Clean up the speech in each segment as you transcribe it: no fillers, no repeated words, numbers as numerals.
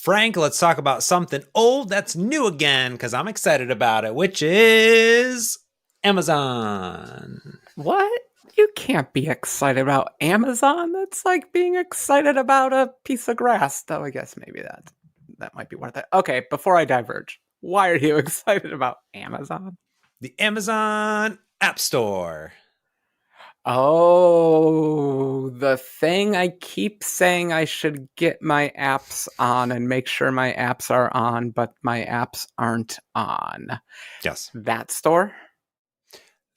Frank, let's talk about something old that's new again because I'm excited about it, which is Amazon. What? You can't be excited about Amazon. That's like being excited about a piece of grass. Though I guess maybe that might be worth it. Okay, before I diverge, why are you excited about Amazon? The Amazon App Store. Oh, the thing I keep saying I should get my apps on and make sure my apps are on, but my apps aren't on. Yes. That store?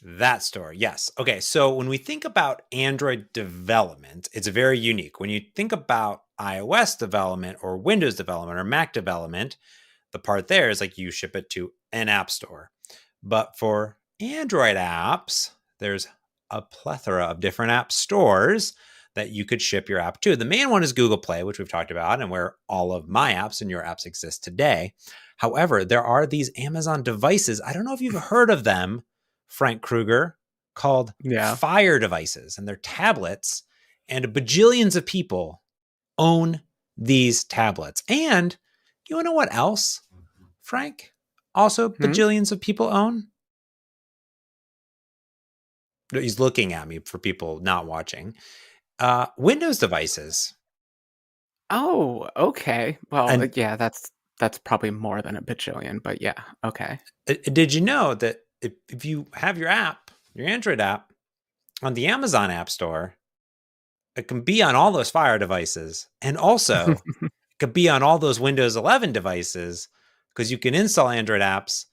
That store, yes. Okay, so when we think about Android development, it's very unique. When you think about iOS development or Windows development or Mac development, the part there is like you ship it to an app store. But for Android apps, there's a plethora of different app stores that you could ship your app to. The main one is Google Play, which we've talked about, and where all of my apps and your apps exist today. However, there are these Amazon devices. I don't know if you've heard of them, Frank Kruger, called Yeah. Fire devices, and they're tablets, and bajillions of people own these tablets. And you want to know what else, Frank? Also, Hmm? bajillions of people own. He's looking at me for people not watching. Windows devices. Oh, okay. Well, And yeah, that's probably more than a bajillion, but yeah, okay. did you know that if you have your app, your Android app, on the Amazon App Store, it can be on all those Fire devices, and also it could be on all those Windows 11 devices because you can install Android apps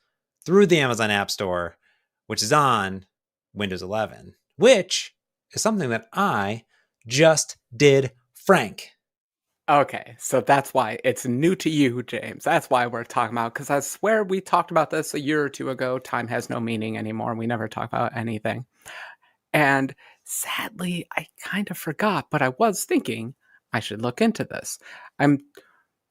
through the Amazon App Store, which is on Windows 11, which is something that I just did, Frank. Okay, so that's why it's new to you, James. That's why we're talking about, because I swear we talked about this a year or two ago. Time has no meaning anymore. We never talk about anything. And sadly, I kind of forgot, but I was thinking I should look into this. I'm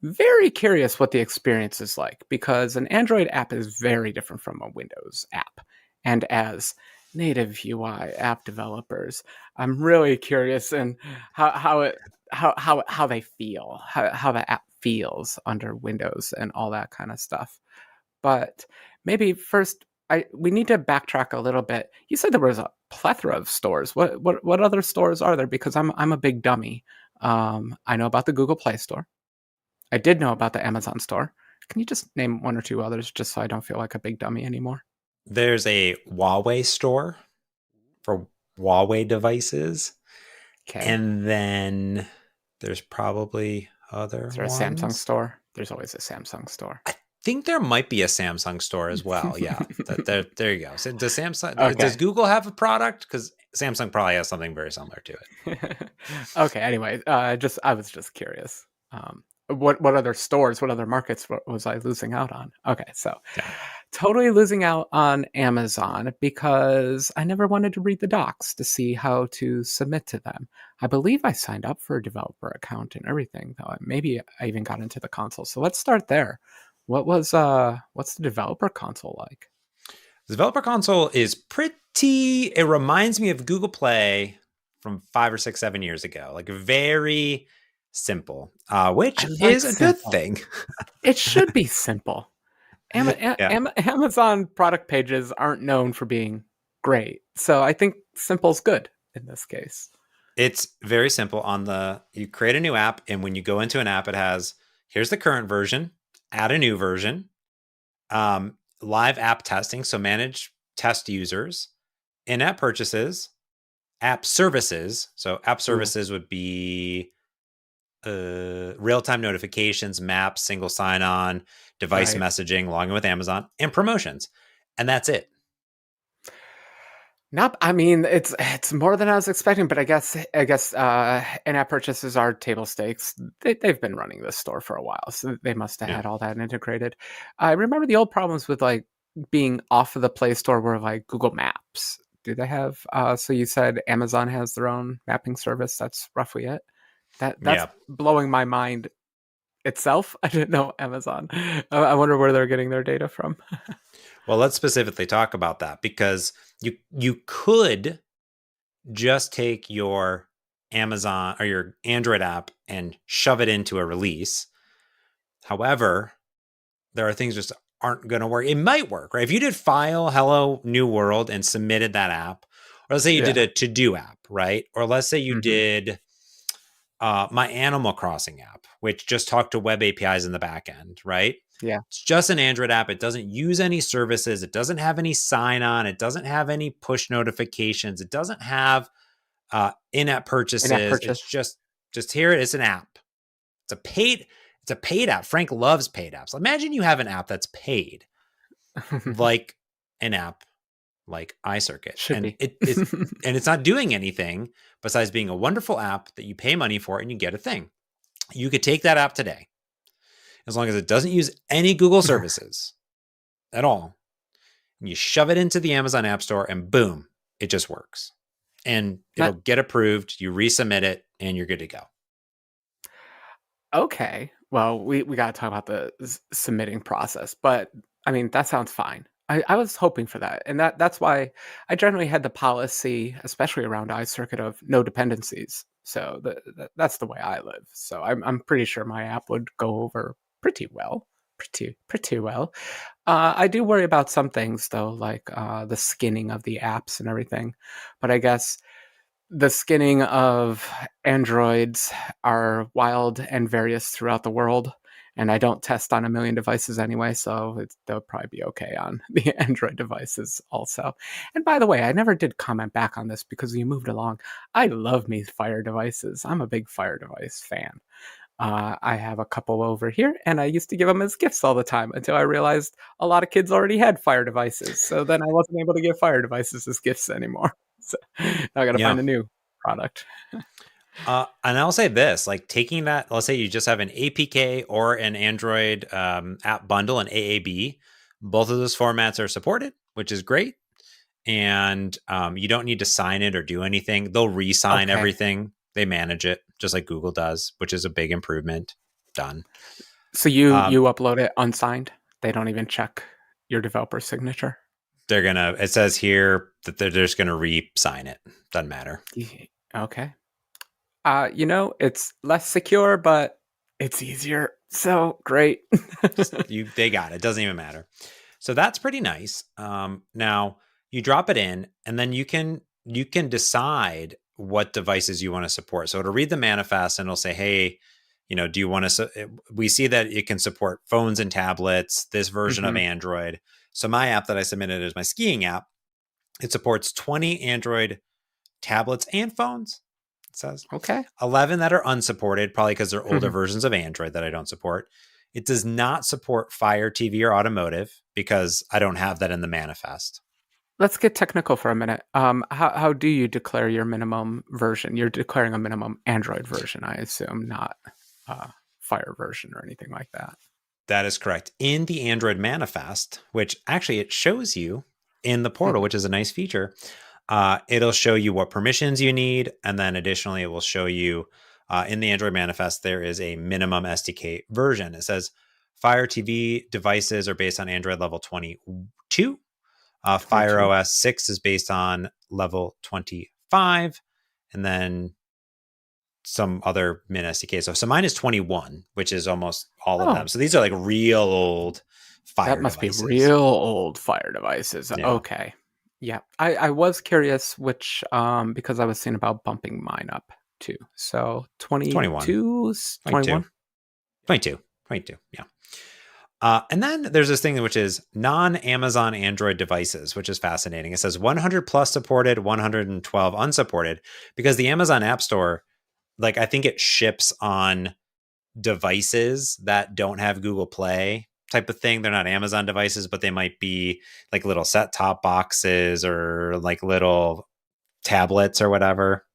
very curious what the experience is like because an Android app is very different from a Windows app. And as native UI app developers, I'm really curious in how it how they feel, how the app feels under Windows and all that kind of stuff. But maybe first we need to backtrack a little bit. You said there was a plethora of stores. What other stores are there? Because I'm a big dummy. I know about the Google Play Store. I did know about the Amazon store. Can you just name one or two others just so I don't feel like a big dummy anymore? There's a Huawei store for Huawei devices. Okay. And then there's probably other Is there a Samsung ones. store? There's always a Samsung store. I think there might be a Samsung store as well. Yeah, there you go. So does Samsung? Does Okay. Google have a product? Because Samsung probably has something very similar to it. Okay. Anyway, just I was just curious. What other stores? What other markets was I losing out on? Okay, so Yeah. totally losing out on Amazon because I never wanted to read the docs to see how to submit to them. I believe I signed up for a developer account and everything, though. Maybe I even got into the console. So let's start there. What's the developer console like? The developer console is pretty. It reminds me of Google Play from 5 or 6, 7 years ago. Like very simple, which I like is a good simple. thing. It should be simple. Yeah. Amazon product pages aren't known for being great. So I think simple's good in this case. It's very simple. You create a new app, and when you go into an app, it has here's the current version, add a new version, live app testing, so manage test users, in-app purchases, app services. So app Ooh, services would be real-time notifications, maps, single sign-on, device right. messaging, login with Amazon, and promotions, and that's it. Nope. I mean, it's more than I was expecting, but I guess in-app purchases are table stakes. They've been running this store for a while, so they must have Yeah. had all that integrated. I remember the old problems with like being off of the Play Store were like Google Maps. Do they have? So you said Amazon has their own mapping service. That's roughly it. That's Yeah. blowing my mind itself. I didn't know Amazon. I wonder where they're getting their data from. Well, let's specifically talk about that because you could just take your Amazon or your Android app and shove it into a release. However, there are things just aren't going to work. It might work, right? If you did File, Hello, New World and submitted that app, or let's say you did Yeah. a to-do app, right? Or let's say you Hmm. did my Animal Crossing app, which just talked to web APIs in the back end, right? Yeah. It's just an Android app. It doesn't use any services. It doesn't have any sign on. It doesn't have any push notifications. It doesn't have in-app In-app purchases. It's purchase. just here. It's an app. It's a paid. It's a paid app. Frank loves paid apps. Imagine you have an app that's paid, like an app like iCircuit, Should and be. it's not doing anything besides being a wonderful app that you pay money for and you get a thing. You could take that app today, as long as it doesn't use any Google services at all. And you shove it into the Amazon App Store, and boom, it just works. And it'll That get approved. You resubmit it, and you're good to go. Okay. Well, we got to talk about the submitting process, but I mean that sounds fine. I was hoping for that, and that's why I generally had the policy, especially around iCircuit, of no dependencies. So that's the way I live. So I'm pretty sure my app would go over pretty well, pretty well. I do worry about some things though, like the skinning of the apps and everything. But I guess the skinning of androids are wild and various throughout the world, and I don't test on a million devices anyway, so they'll probably be okay on the Android devices also. And by the way, I never did comment back on this because you moved along. I love me Fire devices. I'm a big Fire device fan. I have a couple over here, and I used to give them as gifts all the time until I realized a lot of kids already had Fire devices. So then I wasn't able to give Fire devices as gifts anymore. So now I got to Yeah. find a new product. And I'll say this, like taking that, let's say you just have an APK or an Android app bundle, an AAB. Both of those formats are supported, which is great. And you don't need to sign it or do anything. They'll re-sign Okay. everything. They manage it just like Google does, which is a big improvement. Done. So you Um, upload it unsigned. They don't even check your developer signature. it says here that they're just gonna re-sign it. Doesn't matter. Okay. It's less secure, but it's easier. So great. They got it. Doesn't even matter. So that's pretty nice. Now you drop it in, and then you can decide what devices you want to support. So it'll read the manifest and it'll say, hey, do you want to? We see that it can support phones and tablets. This version of Hmm. Android. So my app that I submitted is my skiing app. It supports 20 Android tablets and phones. It says Okay. 11 that are unsupported, probably because they're older versions of Android that I don't support. It does not support Fire TV or automotive because I don't have that in the manifest. Let's get technical for a minute. How do you declare your minimum version? You're declaring a minimum Android version, I assume, not Fire version or anything like that. That is correct. In the Android manifest, which actually it shows you in the portal, Mhm. which is a nice feature, it'll show you what permissions you need. And then additionally, it will show you in the Android manifest, there is a minimum SDK version. It says Fire TV devices are based on Android level 22. Fire 22. OS 6 is based on level 25. And then some other min SDK. So mine is 21, which is almost all of them. Oh, So these are like real old that Fire must be devices. real old Fire devices. Yeah. Okay. Yeah. I was curious which, because I was thinking about bumping mine up too. So 21, 22, 22, 21. 22, 22. Yeah. And then there's this thing which is non-Amazon Android devices, which is fascinating. It says 100 plus supported, 112 unsupported, because the Amazon App Store, like I think it ships on devices that don't have Google Play type of thing. They're not Amazon devices, but they might be like little set top boxes or like little tablets or whatever.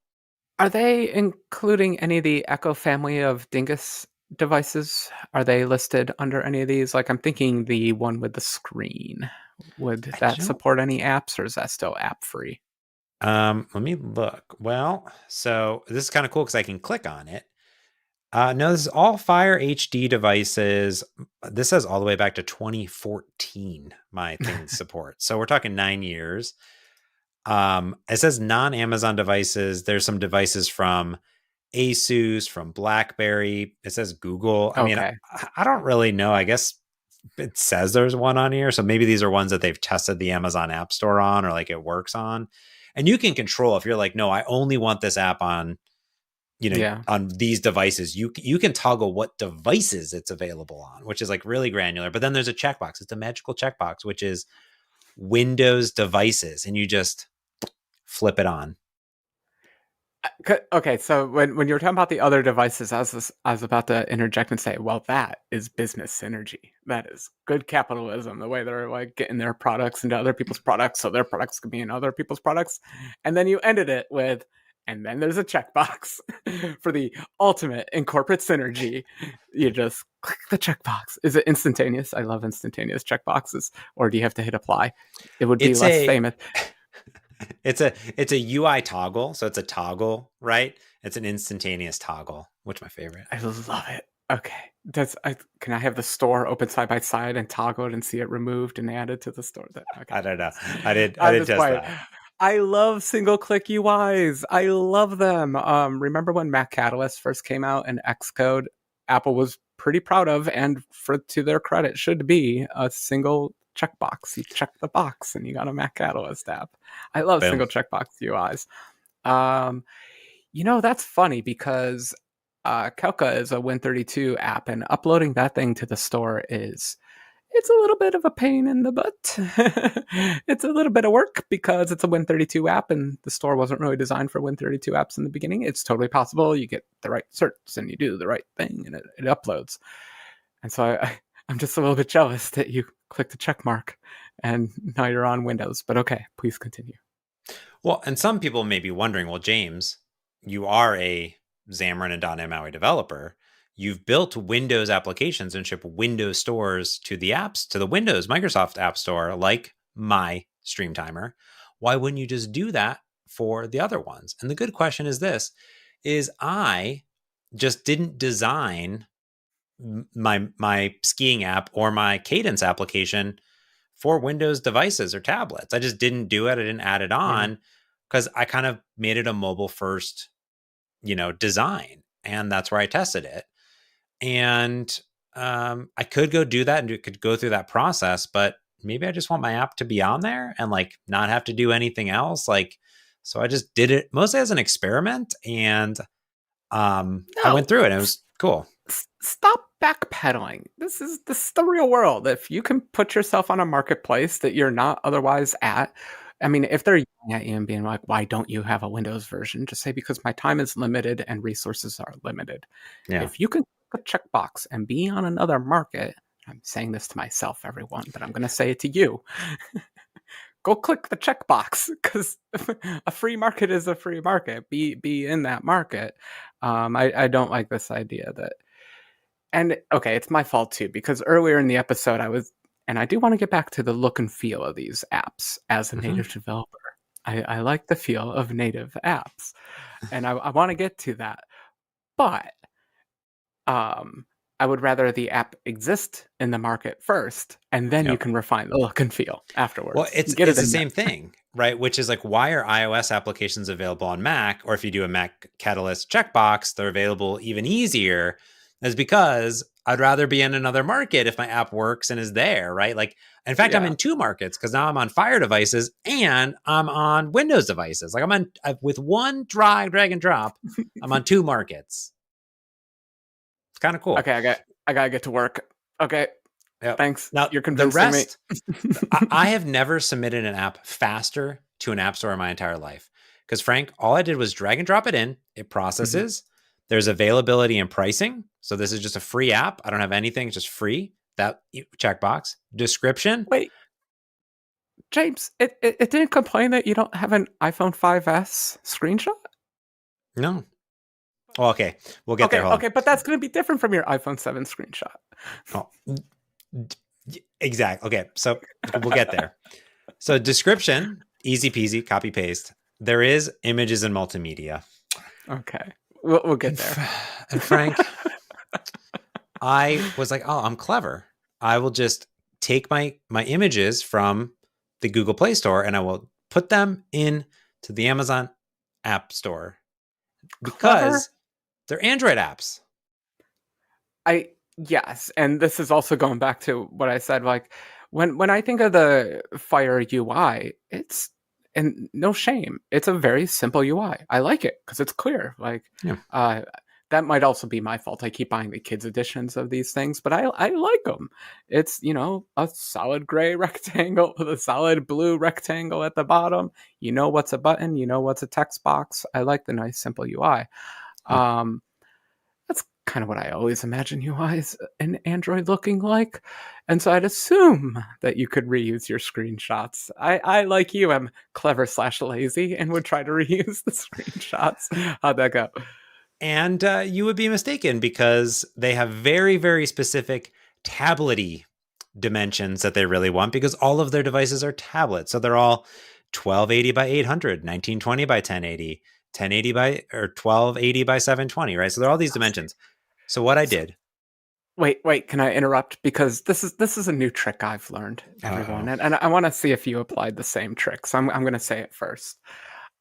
Are they including any of the Echo family of Dingus devices? Are they listed under any of these? Like, I'm thinking the one with the screen. Would I that don't. support any apps, or is that still app free? Let me look. Well, so this is kind of cool because I can click on it. No, this is all Fire HD devices. This says all the way back to 2014. My thing support. So we're talking 9 years. It says non-Amazon devices. There's some devices from Asus, from BlackBerry. It says Google. I mean, Okay. I don't really know. I guess it says there's one on here. So maybe these are ones that they've tested the Amazon App Store on, or like it works on. And you can control if you're like, no, I only want this app on, Yeah. on these devices. You can toggle what devices it's available on, which is like really granular. But then there's a checkbox. It's a magical checkbox, which is Windows devices, and you just flip it on. Okay, so when you were talking about the other devices, I was about to interject and say, well, that is business synergy. That is good capitalism. The way they're like getting their products into other people's products, so their products could be in other people's products, and then you ended it with, and then there's a checkbox for the ultimate in corporate synergy. You just click the checkbox. Is it instantaneous? I love instantaneous checkboxes. Or do you have to hit apply? It would be It's less a famous. it's a UI toggle, so it's a toggle, right? It's an instantaneous toggle, which is my favorite. I love it. Okay. Can I have the store open side by side and toggle it and see it removed and added to the store? Okay. I don't know. I did I'm just test playing. that. I love single click UIs. I love them. Remember when Mac Catalyst first came out and Xcode? Apple was pretty proud of, and to their credit, should be a single checkbox. You check the box and you got a Mac Catalyst app. I love Boom. single checkbox UIs. That's funny because Kelka is a Win32 app, and uploading that thing to the store it's a little bit of a pain in the butt. It's a little bit of work because it's a Win32 app, and the store wasn't really designed for Win32 apps in the beginning. It's totally possible you get the right certs and you do the right thing, and it uploads. And so I'm just a little bit jealous that you click the check mark and now you're on Windows. But okay, please continue. Well, and some people may be wondering, well, James, you are a Xamarin and .NET MAUI developer. You've built Windows applications and ship Windows stores to the apps, to the Windows Microsoft App Store, like my Stream Timer. Why wouldn't you just do that for the other ones? And the good question is this, is I just didn't design my skiing app or my Cadence application for Windows devices or tablets. I just didn't do it. I didn't add it Yeah. on because I kind of made it a mobile first, design. And that's where I tested it. And I could go do that and it could go through that process, but maybe I just want my app to be on there and like not have to do anything else. Like, so I just did it mostly as an experiment, and I No, went through it and it was cool. stop backpedaling. This is the real world. If you can put yourself on a marketplace that you're not otherwise at, I mean, if they're yelling at you and being like, why don't you have a Windows version? Just say, because my time is limited and resources are limited. Yeah. If you can click a checkbox and be on another market, I'm saying this to myself, everyone, but I'm going to say it to you. Go click the checkbox, because a free market is a free market. Be in that market. I don't like this idea that, and okay, it's my fault too, because earlier in the episode and I do want to get back to the look and feel of these apps as a native developer. I like the feel of native apps, and I want to get to that, but I would rather the app exist in the market first, and then you Yep. can refine the look and feel afterwards. Well, it's Get it the in same there. thing, right? Which is like, why are iOS applications available on Mac? Or if you do a Mac Catalyst checkbox, they're available even easier. Is because I'd rather be in another market if my app works and is there, right? Like, in fact, I'm Yeah. in two markets because now I'm on Fire devices and I'm on Windows devices. Like, with one drag and drop, I'm on two markets. It's kind of cool. Okay, I gotta get to work. Okay, Yep. thanks. Now, You're the convincing me. rest, I have never submitted an app faster to an app store in my entire life. Because, Frank, all I did was drag and drop it in. It processes. There's availability and pricing. So this is just a free app. I don't have anything. It's just free. That checkbox. Description. Wait, James, it didn't complain that you don't have an iPhone 5S screenshot? No. Oh, okay. We'll get there. Hold Okay, but that's going to be different from your iPhone 7 screenshot. on. Oh, exactly. Okay. So we'll get there. So description, easy peasy, copy paste. There is images and multimedia. Okay, we'll get there. And Frank, I was like, oh, I'm clever. I will just take my images from the Google Play Store and I will put them in to the Amazon App Store. Clever? Because They're Android apps. I Yes, and this is also going back to what I said. Like when I think of the Fire UI, it's and no shame, it's a very simple UI. I like it because it's clear. Like Yeah. uh, that might also be my fault. I keep buying the kids editions of these things, but I like them. It's a solid gray rectangle with a solid blue rectangle at the bottom. You know what's a button. You know what's a text box. I like the nice simple UI. Yeah. Um, that's kind of what I always imagine UIs in Android looking like. And so I'd assume that you could reuse your screenshots. I like you, am clever/lazy and would try to reuse the screenshots. How'd that go? And you would be mistaken because they have very, very specific tablety dimensions that they really want because all of their devices are tablets. So they're all 1280 by 800, 1920 by 1080, 1080 by or 1280 by 720, right? So they're all these dimensions. So what I So, did. wait, can I interrupt? Because this is a new trick I've learned, everyone. Uh-oh. And I want to see if you applied the same trick. So I'm gonna say it first.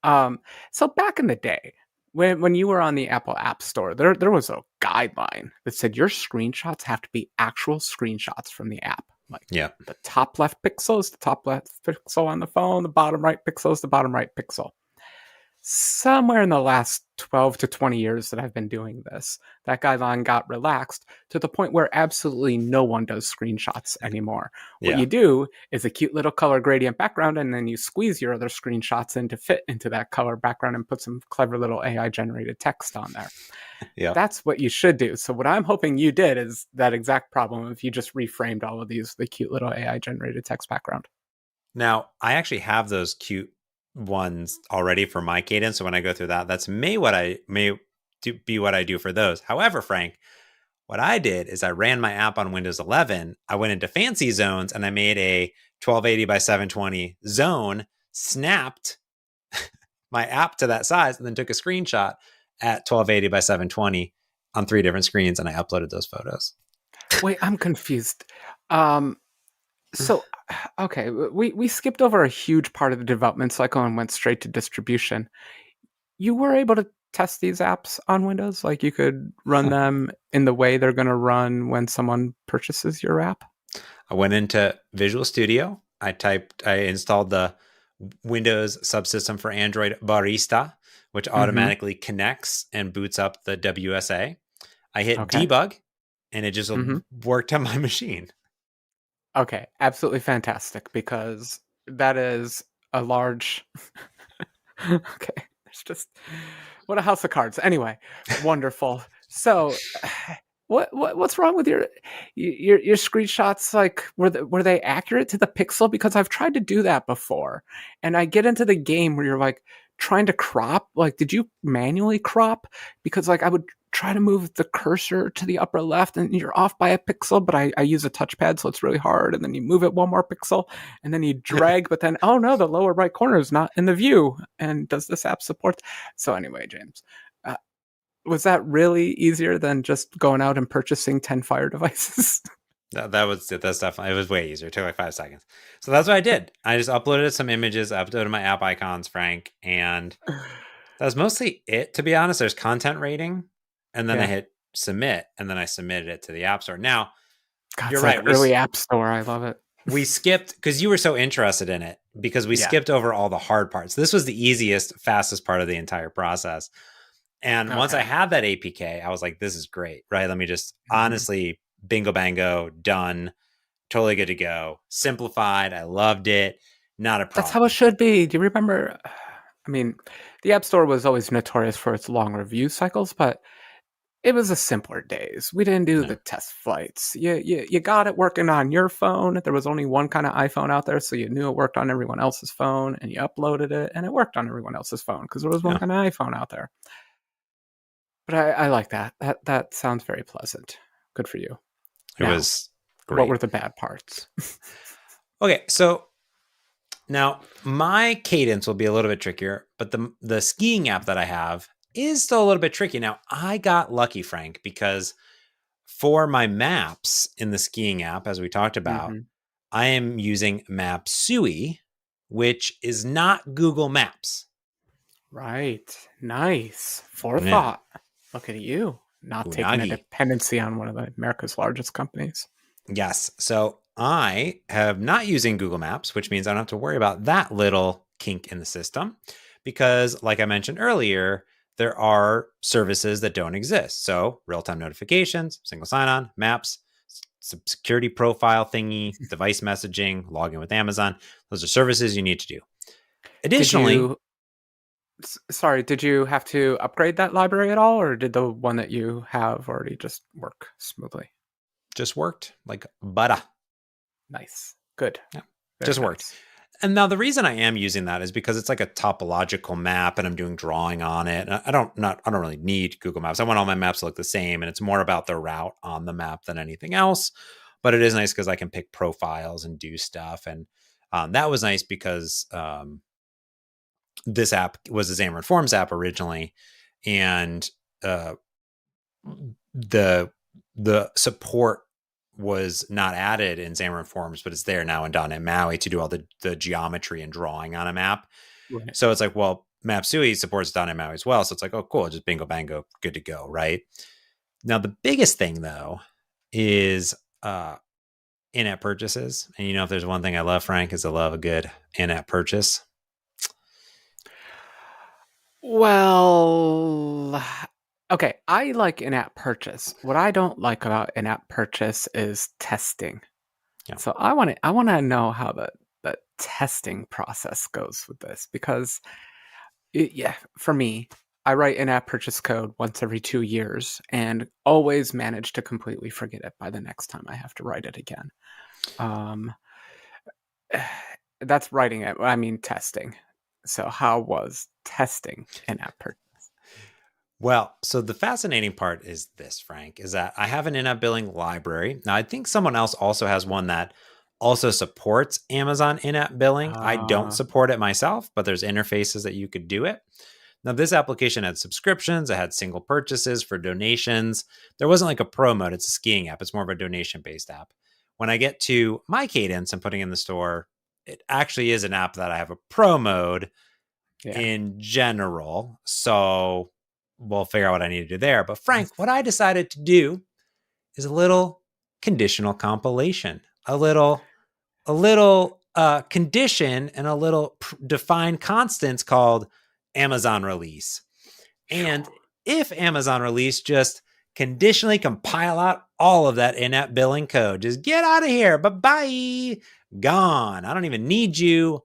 Um, so back in the day, when you were on the Apple App Store, there was a guideline that said your screenshots have to be actual screenshots from the app. Like Yeah. the top left pixel is the top left pixel on the phone, the bottom right pixel is the bottom right pixel. Somewhere in the last 12 to 20 years that I've been doing this, that guideline got relaxed to the point where absolutely no one does screenshots anymore. What Yeah. you do is a cute little color gradient background, and then you squeeze your other screenshots in to fit into that color background and put some clever little AI generated text on there. Yeah. That's what you should do. So, what I'm hoping you did is that exact problem if you just reframed all of these, the cute little AI generated text background. Now, I actually have those cute ones already for my cadence. So when I go through that, that's be what I do for those. However, Frank, what I did is I ran my app on Windows 11. I went into fancy zones and I made a 1280 by 720 zone, snapped my app to that size, and then took a screenshot at 1280 by 720 on 3 different screens, and I uploaded those photos. Wait, I'm confused. Um, so, okay, we skipped over a huge part of the development cycle and went straight to distribution. You were able to test these apps on Windows? Like you could run them in the way they're going to run when someone purchases your app? I went into Visual Studio. I installed the Windows subsystem for Android Barista, which Mm-hmm. automatically connects and boots up the WSA. I hit Okay. debug and it just Mm-hmm. worked on my machine. Okay. Absolutely fantastic because that is a large. Okay. It's just what a house of cards. Anyway, wonderful. So, what's wrong with your screenshots? Like, were they accurate to the pixel? Because I've tried to do that before, and I get into the game where you're like trying to crop. Like, did you manually crop? Because like I would try to move the cursor to the upper left, and you're off by a pixel. But I use a touchpad, so it's really hard. And then you move it one more pixel, and then you drag. But then oh no, the lower right corner is not in the view. And does this app support? So anyway, James. Was that really easier than just going out and purchasing 10 Fire devices? That's definitely, it was way easier. It took like 5 seconds. So that's what I did. I just uploaded some images, uploaded my app icons, Frank, and that was mostly it, to be honest. There's content rating, and then I Yeah. hit submit, and then I submitted it to the App Store. Now, God, you're it's like right. early app store. I love it. We skipped because you were so interested in it because we Yeah. skipped over all the hard parts. This was the easiest, fastest part of the entire process. And once I Okay. had that APK, I was like, this is great, right? Let me just Mhm. honestly bingo bango, done, totally good to go. Simplified. I loved it. Not a That's how it problem. should be. Do you remember? I mean, the App Store was always notorious for its long review cycles, but it was a simpler days. We didn't do No. the test flights. You got it working on your phone. There was only one kind of iPhone out there, so you knew it worked on everyone else's phone, and you uploaded it, and it worked on everyone else's phone because there was one Yeah. kind of iPhone out there. But I like that. That sounds very pleasant. Good for you. It Now, was what great. were the bad parts? Okay. So now my cadence will be a little bit trickier, but the skiing app that I have is still a little bit tricky. Now I got lucky, Frank, because for my maps in the skiing app, as we talked about, Hmm. I am using Mapsui, which is not Google Maps. Right. Nice Yeah. forethought. Look at you, not taking a Unagi. dependency on one of America's largest companies. Yes. So I have not using Google Maps, which means I don't have to worry about that little kink in the system because, like I mentioned earlier, there are services that don't exist. So real time notifications, single sign on, maps, some security profile thingy, device messaging, login with Amazon. Those are services you need to do. Did Additionally, you sorry, did you have to upgrade that library at all, or did the one that you have already just work smoothly? just worked like butter. Nice. Good. Yeah, Very just worked. nice. And now the reason I am using that is because it's like a topological map and I'm doing drawing on it. I don't really need Google Maps. I want all my maps to look the same and it's more about the route on the map than anything else. But it is nice because I can pick profiles and do stuff. And that was nice because this app was a Xamarin Forms app originally. And uh, the support was not added in Xamarin Forms, but it's there now in .NET MAUI to do all the geometry and drawing on a map. Right. So it's like, well, Mapsui supports .NET MAUI as well. So it's like, oh, cool, just bingo bango, good to go, right? Now, the biggest thing, though, is in-app purchases. And if there's one thing I love, Frank, is I love a good in-app purchase. Well, okay, I like in-app purchase. What I don't like about in-app purchase is testing. Yeah. So I want to know how the testing process goes with this because for me, I write in-app purchase code once every 2 years and always manage to completely forget it by the next time I have to write it again. Um, that's writing it. I mean testing. So how was testing in-app purchase? Well, so the fascinating part is this, Frank, is that I have an in-app billing library. Now, I think someone else also has one that also supports Amazon in-app billing. I don't Uh, support it myself, but there's interfaces that you could do it. Now, this application had subscriptions, it had single purchases for donations. There wasn't like a pro mode, it's a skiing app, it's more of a donation based app. When I get to my cadence and putting in the store, it actually is an app that I have a pro mode yeah. in general. So we'll figure out what I need to do there. But Frank, what I decided to do is a little conditional compilation, a little condition and a little defined constants called Amazon release. And if Amazon release just conditionally compile out all of that in-app billing code, just get out of here. Bye-bye. Gone. I don't even need you.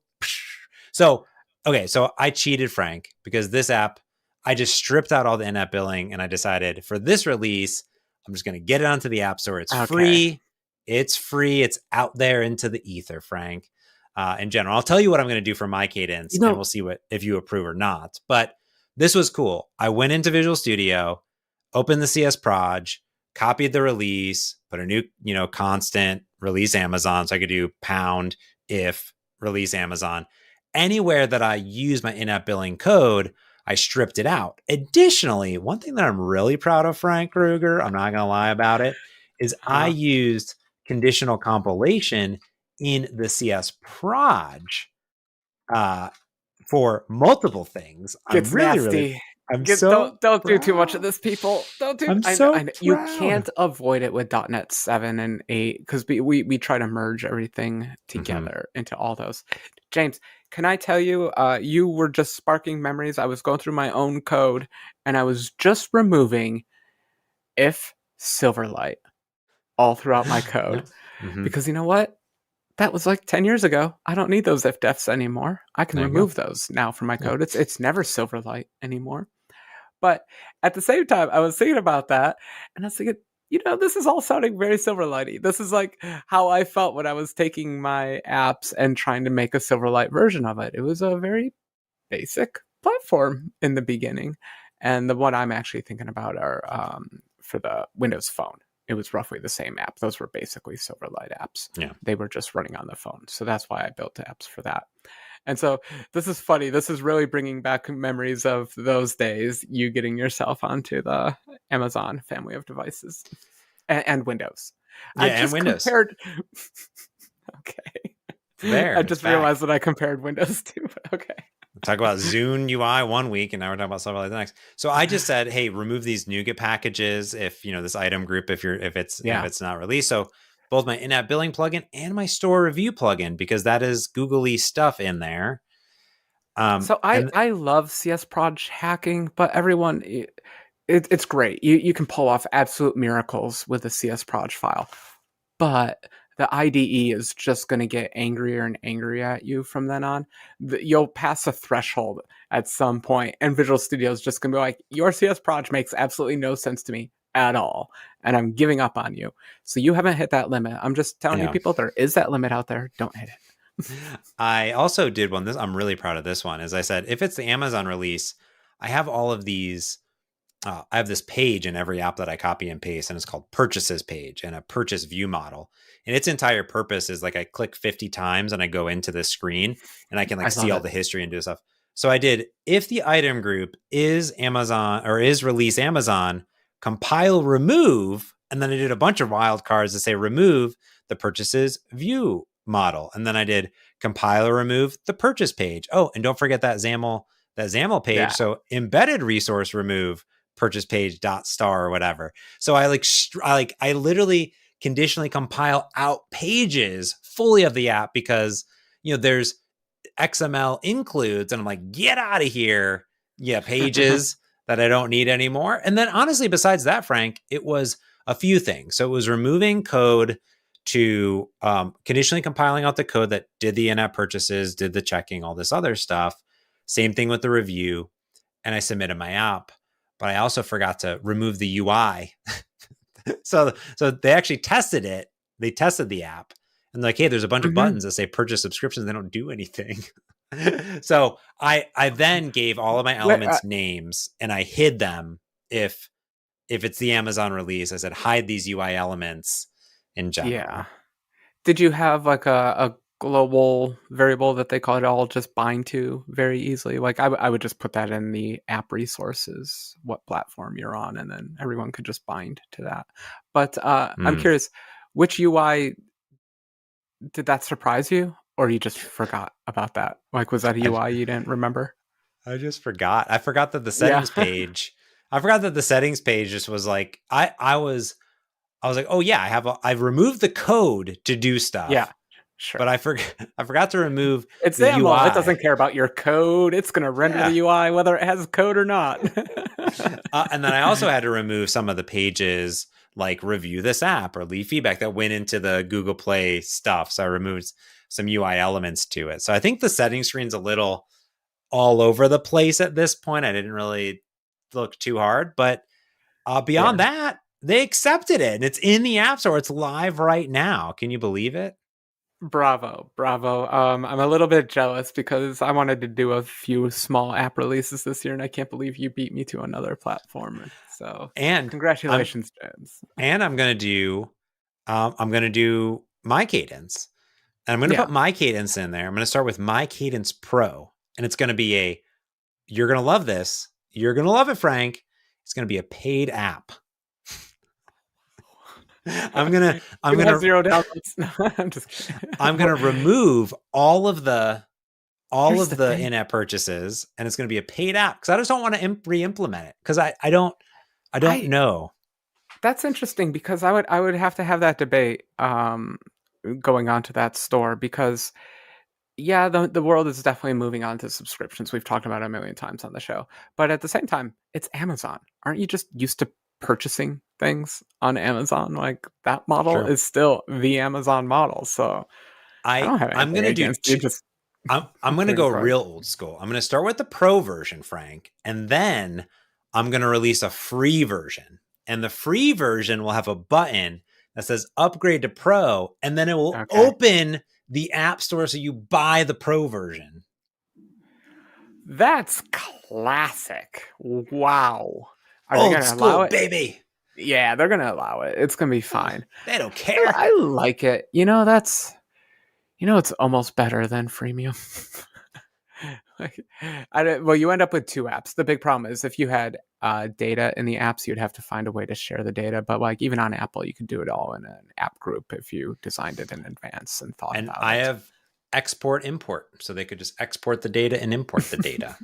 So, okay, so I cheated Frank because this app, I just stripped out all the in-app billing and I decided for this release, I'm just going to get it onto the App Store. It's Okay. free. It's free. It's out there into the ether, Frank. In general, I'll tell you what I'm going to do for my cadence, You and know, we'll see what if you approve or not. But this was cool. I went into Visual Studio, opened the CS Proj, copied the release, put a new, constant release Amazon. So I could do pound if release Amazon. Anywhere that I use my in-app billing code, I stripped it out. Additionally, one thing that I'm really proud of, Frank Kruger, I'm not going to lie about it, is I uh, used conditional compilation in the CS Proj uh, for multiple things. I'm gets really, really, nasty. I'm so Don't do too much of proud. this, people. Don't do. I'm I so know you proud. can't avoid it with .NET 7 and 8 because we try to merge everything Mm-hmm. together into all those. James, can I tell you? You were just sparking memories. I was going through my own code and I was just removing if Silverlight all throughout my Yeah. code Mm-hmm. because you know what? That was like 10 years ago. I don't need those if defs anymore. I can There you go. remove those now from my Yeah. code. It's never Silverlight anymore. But at the same time, I was thinking about that, and I was thinking, this is all sounding very Silverlighty. This is like how I felt when I was taking my apps and trying to make a Silverlight version of it. It was a very basic platform in the beginning, and the one I'm actually thinking about are for the Windows Phone. It was roughly the same app. Those were basically Silverlight apps. Yeah. They were just running on the phone, so that's why I built apps for that. And so this is funny. This is really bringing back memories of those days, you getting yourself onto the Amazon family of devices and Windows. I Yeah. And just Windows. compared. Okay. It's there. I It's just back. realized that I compared Windows too. Okay. Talk about Zune UI one week, and now we're talking about stuff like the next. So I just said, hey, remove these NuGet packages if this item group if Yeah. it's not released. So both my in-app billing plugin and my store review plugin, because that is googly stuff in there. So I And I love CS Proj hacking, but everyone it's great. You can pull off absolute miracles with a CS Proj file, but the IDE is just going to get angrier and angrier at you from then on. You'll pass a threshold at some point, and Visual Studio is just going to be like, your CS Proj makes absolutely no sense to me at all, and I'm giving up on you. So you haven't hit that limit. I'm just telling you, yeah, people, there is that limit out there. Don't hit it. I also did one. This I'm really proud of this one. As I said, if it's the Amazon release, I have all of these. I have this page in every app that I copy and paste, and it's called Purchases page and a purchase view model. And its entire purpose is like I click 50 times and I go into this screen and I can like I see love all it. the history and do stuff. So I did, if the item group is Amazon or is release Amazon, compile remove, and then I did a bunch of wildcards to say remove the purchases view model. And then I did compile or remove the purchase page. Oh, and don't forget that XAML page. Yeah. So embedded resource remove purchase page dot star or whatever. So I literally conditionally compile out pages fully of the app because there's XML includes, and I'm like, get out of here. Yeah, pages that I don't need anymore. And then honestly, besides that, Frank, it was a few things. So it was removing code to conditionally compiling out the code that did the in-app purchases, did the checking, all this other stuff. Same thing with the review. And I submitted my app, but I also forgot to remove the UI. So they actually tested it. They tested the app and like, hey, there's a bunch of Hmm. buttons that say purchase subscriptions. They don't do anything. So I then gave all of my elements names and I hid them if it's the Amazon release. I said hide these UI elements in Yeah. general. Did you have like a global variable that they call it all just bind to very easily? Like I would just put that in the app resources, what platform you're on, and then everyone could just bind to that. But I'm Hmm. curious, which UI did that surprise you? Or you just forgot about that? Like, was that a I, UI you didn't remember? I just forgot. I forgot that the Yeah. settings page. I forgot that the settings page just was like I was like, oh yeah, I've removed the code to do Yeah. stuff, but Sure. I forgot to remove It's the YAML. It doesn't UI. care about your code. It's going to render the Yeah. UI whether it has code or not. And then I also had to remove some of the pages like review this app or leave feedback that went into the Google Play stuff. So I removed some UI elements to it. So I think the setting screen's a little all over the place at this point. I didn't really look too hard, but beyond Yeah. that, they accepted it and it's in the App Store. It's live right now. Can you believe it? Bravo, bravo. I'm a little bit jealous because I wanted to do a few small app releases this year, and I can't believe you beat me to another platform. So, And I'm congratulations, James. I'm gonna do my cadence. And I'm gonna Yeah, put my cadence in there. I'm gonna start with my cadence pro. And it's gonna be you're gonna love this. You're gonna love it, Frank. It's gonna be a paid app. I'm gonna I'm you have gonna zero downloads. No, I'm just kidding. I'm gonna remove all Here's of the the thing. in-app purchases, and it's gonna be a paid app because I just don't want to re-implement it because I don't I know. That's interesting because I would have to have that debate going on to that store because yeah, the world is definitely moving on to subscriptions. We've talked about it a million times on the show. But at the same time, it's Amazon. Aren't you just used to purchasing things on Amazon? Like that model True. is still the Amazon model. So I I don't have I'm anything gonna do against you just I'm going to putting go price. real old school. I'm going to start with the pro version, Frank, and then I'm going to release a free version. And the free version will have a button that says upgrade to pro, and then it will Okay. open the app store so you buy the pro version. That's classic. Wow. Are they Old gonna school, allow it? baby. Yeah, they're gonna allow it. It's gonna be fine. They don't care. I like it. It's almost better than freemium. Like, well, you end up with two apps. The big problem is if you had data in the apps, you'd have to find a way to share the data. But like even on Apple, you could do it all in an app group if you designed it in advance and thought And about I it. have export import. So they could just export the data and import the data.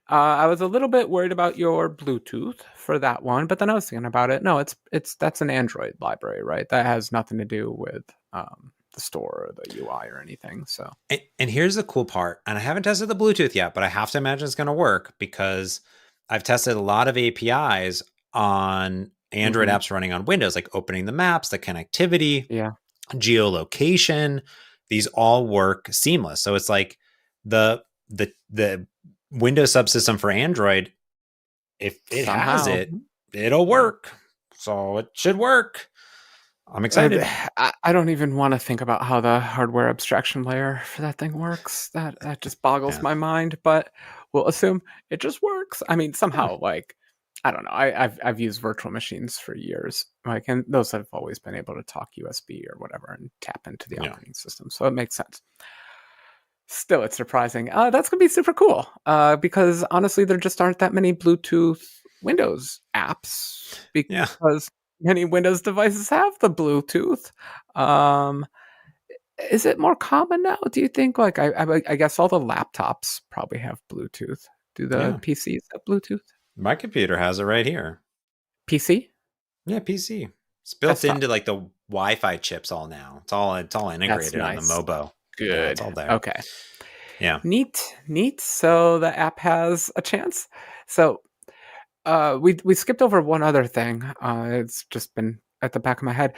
I was a little bit worried about your Bluetooth for that one, but then I was thinking about it. No, it's that's an Android library, right? That has nothing to do with the store or the UI or anything. So, and here's the cool part. And I haven't tested the Bluetooth yet, but I have to imagine it's going to work because I've tested a lot of APIs on Android hmm apps running on Windows, like opening the maps, the connectivity, yeah, geolocation. These all work seamless. So it's like the Windows subsystem for Android, if it has somehow. it, it'll Yeah. work. So it should work. I'm excited. I don't even want to think about how the hardware abstraction layer for that thing works. That just boggles Yeah. my mind. But we'll assume it just works. I mean, Yeah. somehow, like I don't know. I've used virtual machines for years, like, and those have always been able to talk USB or whatever and tap into the Yeah. operating system, so it makes sense. Still, it's surprising. That's gonna be super cool. Because honestly, there just aren't that many Bluetooth Windows apps Yeah. because many Windows devices have the Bluetooth. Um, is it more common now? Do you think? Like, I guess all the laptops probably have Bluetooth. Do the Yeah. PCs have Bluetooth? My computer has it right here. PC, Yeah, PC. It's built desktop. into like the Wi-Fi chips all now. It's all That's integrated on the nice. Mobo. Yeah, it's Good. all there. Okay. Yeah. Neat. Neat. So the app has a chance. So we skipped over one other thing. It's just been at the back of my head.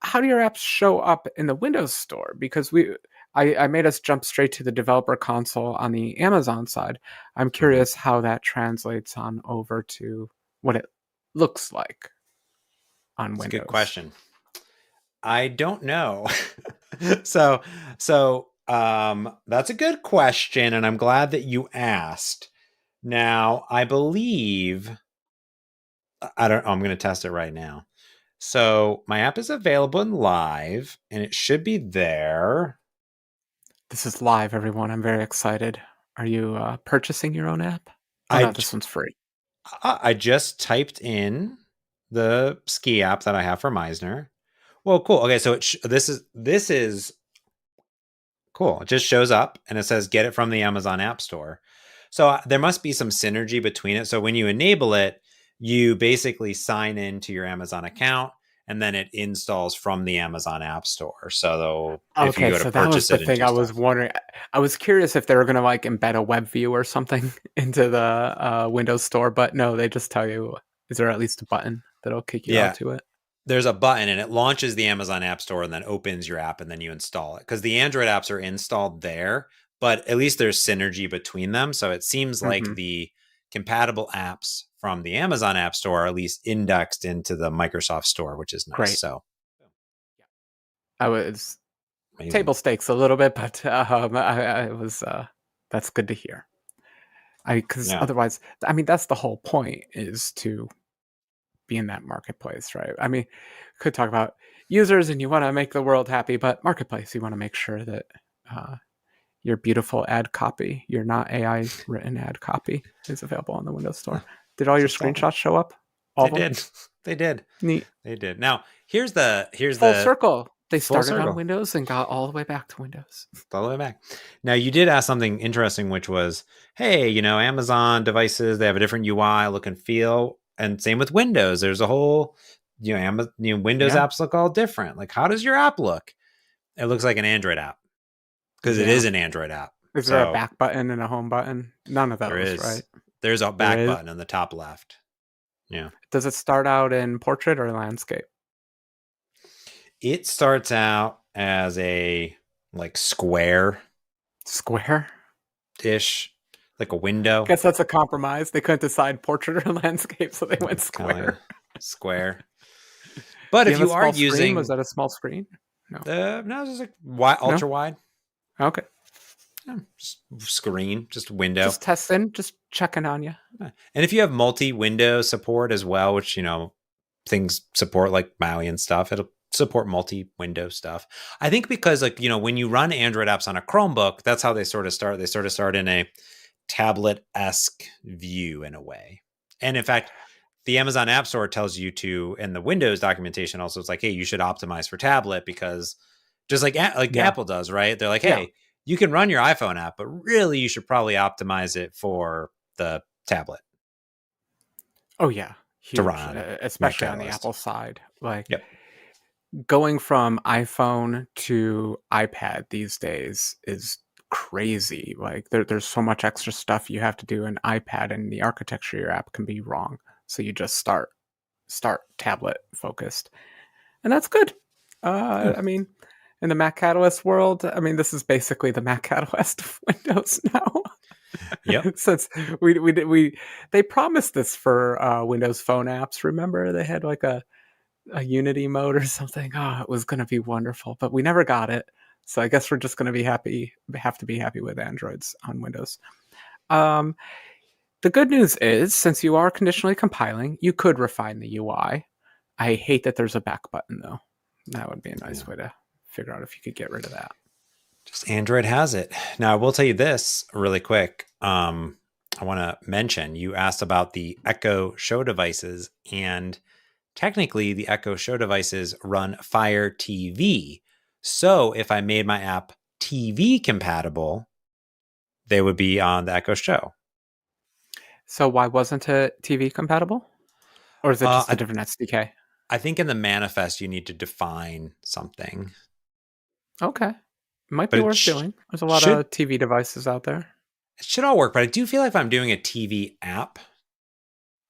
How do your apps show up in the Windows Store? Because I made us jump straight to the developer console on the Amazon side. I'm Mm-hmm. curious how that translates on over to what it looks like on It's a good Windows. question. I don't know. so so that's a good question, and I'm glad that you asked. Now, I believe I don't I'm going to test it right now. So, my app is available in live and it should be there. This is live, everyone. I'm very excited. Are you purchasing your own app? Oh no, I this one's free. I just typed in the ski app that I have for Meisner. Well, cool. Okay, so this is cool. It just shows up and it says get it from the Amazon App Store. So there must be some synergy between it. So when you enable it, you basically sign into your Amazon account and then it installs from the Amazon App Store. So if you Okay, go to so that was purchase the it and thing do I was stuff. wondering. I was curious if they were going to like embed a web view or something into the Windows Store, but no, they just tell you, is there at least a button that'll kick you out Yeah, to it? there's a button and it launches the Amazon App Store and then opens your app and then you install it because the Android apps are installed there, but at least there's synergy between them. So it seems like hmm the compatible apps from the Amazon App Store are at least indexed into the Microsoft Store, which is nice. Great. So I was amazing. table stakes a little bit, but I was. That's good to hear. Because Yeah. otherwise, I mean, that's the whole point is to be in that marketplace, right? I mean, could talk about users and you want to make the world happy, but marketplace, you want to make sure that uh, your beautiful ad copy, your not AI written ad copy, is available on the Windows Store. Did all It's your installed. screenshots show up? All They of them? did. They did. Neat. They did. Now, here's Full the circle. They full started on circle. Windows and got all the way back to Windows. All the way back. Now, you did ask something interesting, which was, hey, Amazon devices, they have a different UI look and feel. And same with Windows. There's a whole, Windows Yeah. apps look all different. Like, how does your app look? It looks like an Android app because it Yeah. is an Android app. Is there a So back button and a home button? None of there those, is, right? there's a There back is. button on the top left. Yeah. Does it start out in portrait or landscape? It starts out as a like square Square? ish, like a window. Guess that's a compromise. They couldn't decide portrait or landscape, so they went It's kind of like square. a square. But Do you if have a you are small screen? Was using that a small screen? No. no, it's just like wide, No? ultra wide Okay. screen, just window. Just testing, just checking on you. And if you have multi-window support as well, which things support like Maui and stuff, it'll support multi-window stuff. I think because when you run Android apps on a Chromebook, that's how they sort of start. They sort of start in a tablet-esque view in a way. And in fact, the Amazon App Store tells you to, and the Windows documentation also is like, hey, you should optimize for tablet because just like Yeah. Apple does, right? They're like, Yeah. hey, you can run your iPhone app, but really you should probably optimize it for the tablet Oh yeah, to huge, run on Mac especially on the Catalyst. Apple side. Like Yep. going from iPhone to iPad these days is crazy. Like there's so much extra stuff you have to do in iPad, and the architecture of your app can be wrong. So you just start tablet focused, and that's good. Yeah. I mean, in the Mac Catalyst world, I mean, this is basically the Mac Catalyst of Windows now. Yep. Since we they promised this for Windows Phone apps. Remember, they had like a Unity mode or something. Oh, it was going to be wonderful, but we never got it. So I guess we're just going to have to be happy with Androids on Windows. Um, the good news is, since you are conditionally compiling, you could refine the UI. I hate that there's a back button though. That would be a Yeah. nice way to figure out if you could get rid of that. Just Android has it. Now, I will tell you this really quick. I want to mention you asked about the Echo Show devices, and technically, the Echo Show devices run Fire TV. So, if I made my app TV compatible, they would be on the Echo Show. So why wasn't it TV compatible? Or is it just a I, different SDK? I think in the manifest, you need to define something, Okay. Might but be worth doing. There's a lot should of TV devices out there. it should all work. But I do feel like if I'm doing a TV app,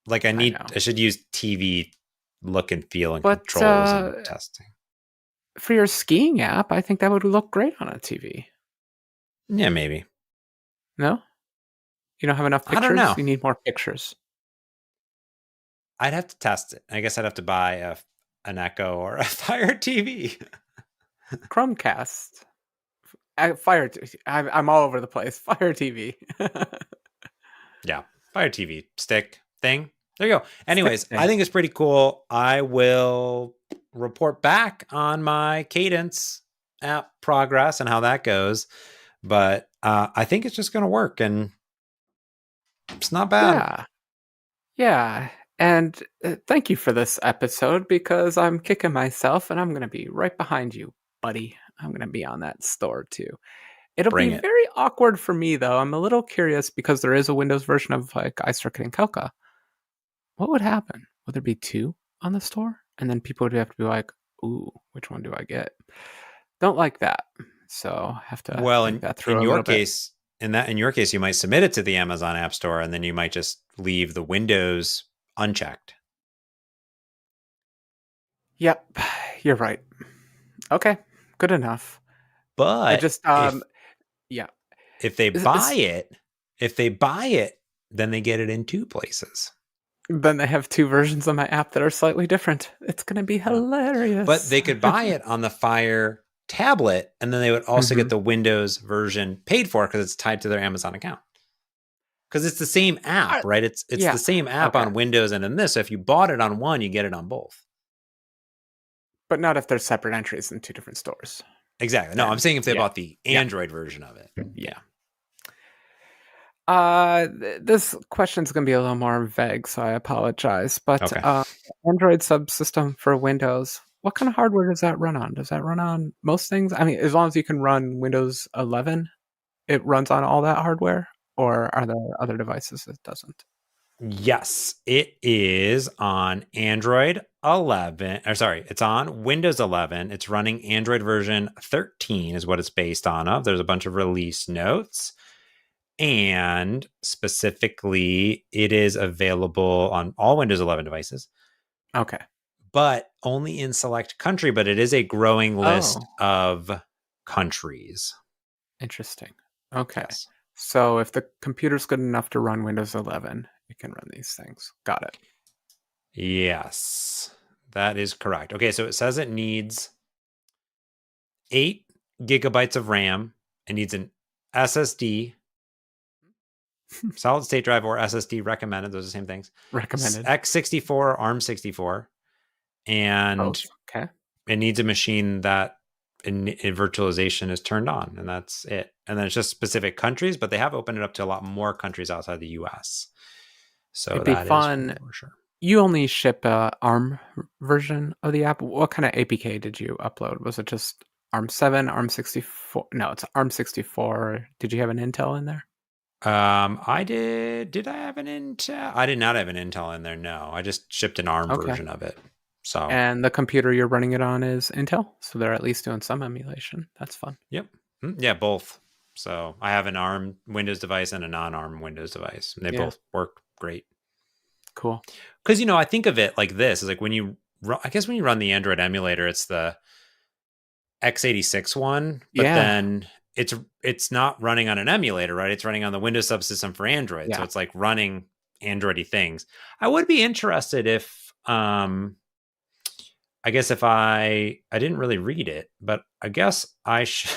like I know. I should use TV look and feel and But controls and testing. for your skiing app, I think that would look great on a TV. Yeah, maybe. No? You don't have enough I don't pictures? know. You need more pictures. I'd have to test it. I guess I'd have to buy an Echo or a Fire TV. Chromecast. I'm all over the place. Fire TV. Yeah, Fire TV stick thing. There you go. Stick Anyways, I thing. think it's pretty cool. I will report back on my Cadence app progress and how that goes. But I think it's just going to work, and it's not bad. Yeah. Yeah. And thank you for this episode because I'm kicking myself and I'm going to be right behind you, buddy. I'm going to be on that store too. It'll be Bring it. very awkward for me though. I'm a little curious because there is a Windows version of like iCircuit and Kelka. What would happen? Would there be two on the store? And then people would have to be like, ooh, which one do I get? Don't like that. So have to Well, think that in through a your little bit. case, in your case, you might submit it to the Amazon App Store, and then you might just leave the Windows unchecked. Yep, you're right. Okay, good enough. I But just if yeah. if they buy It's, it, if they buy it, then they get it in two places. then they have two versions of my app that are slightly different. It's gonna be Yeah. But hilarious. they could buy it on the Fire tablet, and then they would also Mhm. get the Windows version paid for because it's tied to their Amazon account. Because it's the same app, right? It's Yeah. the same app Okay. on Windows and in this. So if you bought it on one, you get it on both. But not if they're separate entries in two different stores. Exactly. No, I'm Then saying if they yeah. bought the Yeah. Android version of it. Yeah. This question's gonna be a little more vague, so I apologize. But Okay. Android subsystem for Windows, what kind of hardware does that run on? Does that run on most things? I mean, as long as you can run Windows 11, it runs on all that hardware, or are there other devices that doesn't? Yes, it is on Android 11. Or sorry, it's on Windows 11. It's running Android version 13 is what it's based on of. There's a bunch of release notes. And specifically, it is available on all Windows 11 devices, Okay. but only in select country, but it is a growing list Oh, of countries. interesting. Okay. Yes. So if the computer's good enough to run Windows 11, it can run these things. Got it. Yes, that is correct. Okay, so it says it needs 8 GB of RAM. It needs an SSD, solid state drive, or SSD recommended. Those are the same things. Recommended. X64 or ARM64. And Both. Okay. it needs a machine that in virtualization is turned on, and that's it. And then it's just specific countries, but they have opened it up to a lot more countries outside the US. So It'd be that is fun. for sure. You only ship a ARM version of the app. What kind of APK did you upload? Was it just ARM 7, ARM 64. No, it's ARM 64. Did you have an Intel in there? I did. Did I have an Intel? I did not have an Intel in there. No, I just shipped an ARM Okay. version of it. So, And the computer you're running it on is Intel, so they're at least doing some emulation. That's fun. yep. Yeah, both. So I have an ARM Windows device and a non-ARM Windows device, and they Yeah, both work great. cool. Because I think of it like this: is like when you, I guess when you run the Android emulator, it's the x86 one, but Yeah, then it's not running on an emulator, right? It's running on the Windows subsystem for Android. So yeah. it's like running Androidy things. I would be interested if I guess if I didn't really read it, but I guess I should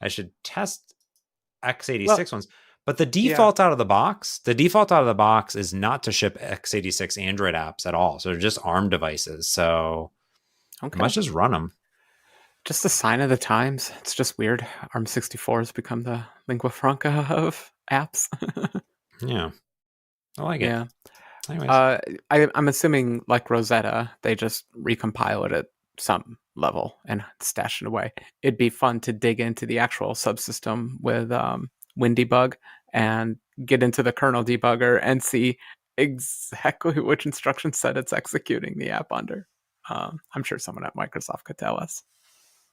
I should test Well, x86 ones. But the yeah. default out of the box is not to ship x86 Android apps at all. So they're just ARM devices. So I Okay. must just run them. Just a sign of the times. It's just weird. ARM 64 has become the lingua franca of apps. Yeah. I like it. Yeah. Anyways. I'm assuming, like Rosetta, they just recompile it at some level and stash it away. It'd be fun to dig into the actual subsystem with WinDebug and get into the kernel debugger and see exactly which instruction set it's executing the app under. I'm sure someone at Microsoft could tell us.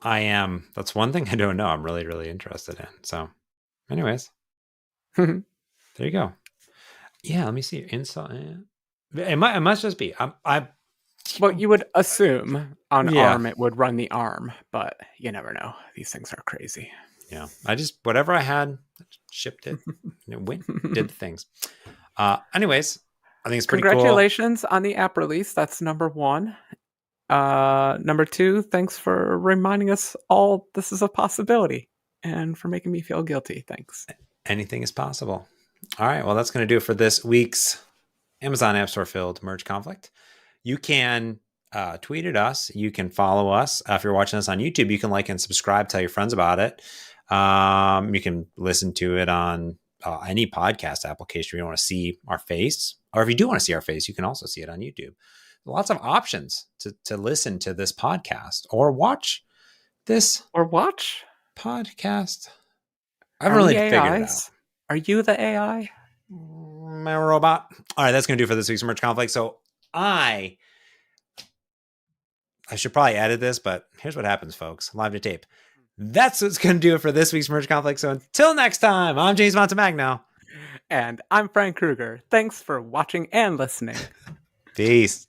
I am. That's one thing I don't know. I'm really, really interested in. So, anyways, there you go. Yeah, let me see. Install. It must just be. Well, you would assume on Yeah. ARM it would run the ARM, but you never know. These things are crazy. Yeah. I just, whatever I had, shipped it. It went, did the things. Anyways, I think it's pretty cool. Congratulations on the app release. That's number one. Number two, thanks for reminding us all this is a possibility and for making me feel guilty. Thanks. Anything is possible. All right. Well, that's going to do it for this week's Amazon App Store filled merge conflict. You can tweet at us. You can follow us. If you're watching us on YouTube, you can like and subscribe, tell your friends about it. You can listen to it on any podcast application if you want to see our face. Or if you do want to see our face, you can also see it on YouTube. Lots of options to listen to this podcast or watch this Or watch. podcast. I haven't Are we really figured it out. AIs? Are you the AI? My robot. All right, that's going to do for this week's merge conflict. So I should probably edit this, but here's what happens, folks. Live to tape. That's what's going to do it for this week's merge conflict. So until next time, I'm James Montemagno. And I'm Frank Kruger. Thanks for watching and listening. Peace.